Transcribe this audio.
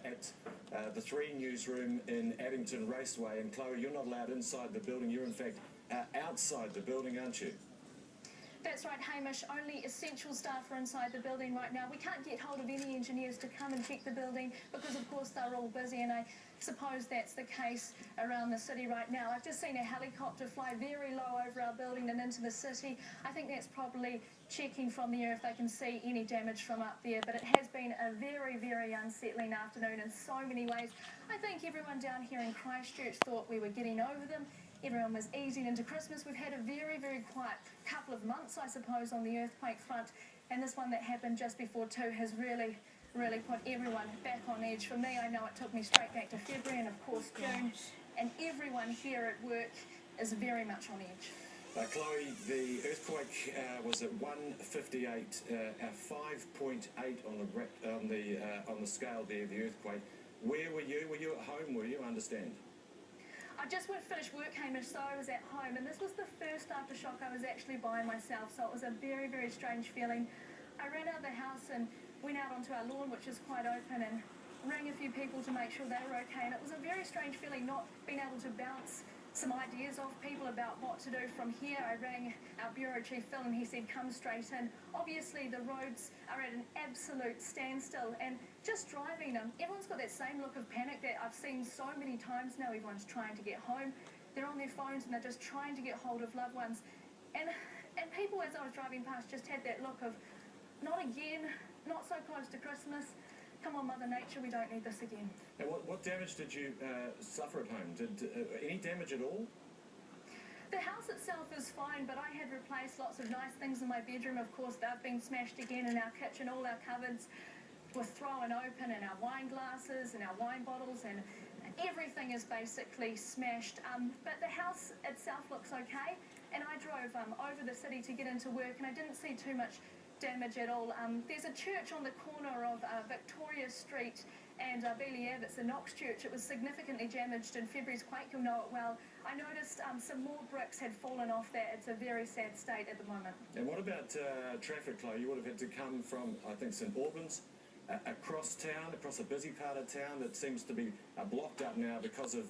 at the 3 newsroom in Addington Raceway. And Chloe, you're not allowed inside the building. You're in fact outside the building, aren't you? That's right, Hamish. Only essential staff are inside the building right now. We can't get hold of any engineers to come and check the building because, of course, they're all busy, and I suppose that's the case around the city right now. I've just seen a helicopter fly very low over our building and into the city. I think that's probably checking from the air if they can see any damage from up there, but it has been a very, very unsettling afternoon in so many ways. I think everyone down here in Christchurch thought we were getting over them. Everyone was easing into Christmas. We've had a very, very quiet couple of months, I suppose, on the earthquake front, and this one that happened just before 2 has really put everyone back on edge. For me, I know it took me straight back to February and, of course, June, and everyone here at work is very much on edge. Chloe, the earthquake was at 1:58, 5.8 on the scale there, the earthquake. Where were you? Were you at home? Were you? I understand. I just finished work, Hamish, so I was at home, and this was the first aftershock I was actually by myself, so it was a very, very strange feeling. I ran out of the house and went out onto our lawn, which is quite open, and rang a few people to make sure they were okay, and it was a very strange feeling not being able to bounce some ideas off people about what to do from here. I rang our Bureau Chief Phil and he said come straight in. Obviously the roads are at an absolute standstill, and just driving them, everyone's got that same look of panic that I've seen so many times now. Everyone's trying to get home, they're on their phones and they're just trying to get hold of loved ones, and people, as I was driving past, just had that look of not again, not so close to Christmas. Come on, Mother Nature, we don't need this again. And what damage did you suffer at home? Did any damage at all? The house itself is fine, but I had replaced lots of nice things in my bedroom. Of course, they've been smashed again in our kitchen. All our cupboards were thrown open, and our wine glasses and our wine bottles, and everything is basically smashed. But the house itself looks okay, and I drove over the city to get into work, and I didn't see too much damage at all. There's a church on the corner of Victoria Street and Beeley Ave. It's the Knox Church. It was significantly damaged in February's quake. You'll know it well. I noticed some more bricks had fallen off that. It's a very sad state at the moment. And what about traffic, Chloe? You would have had to come from, I think, St Albans, across town, across a busy part of town that seems to be blocked up now because of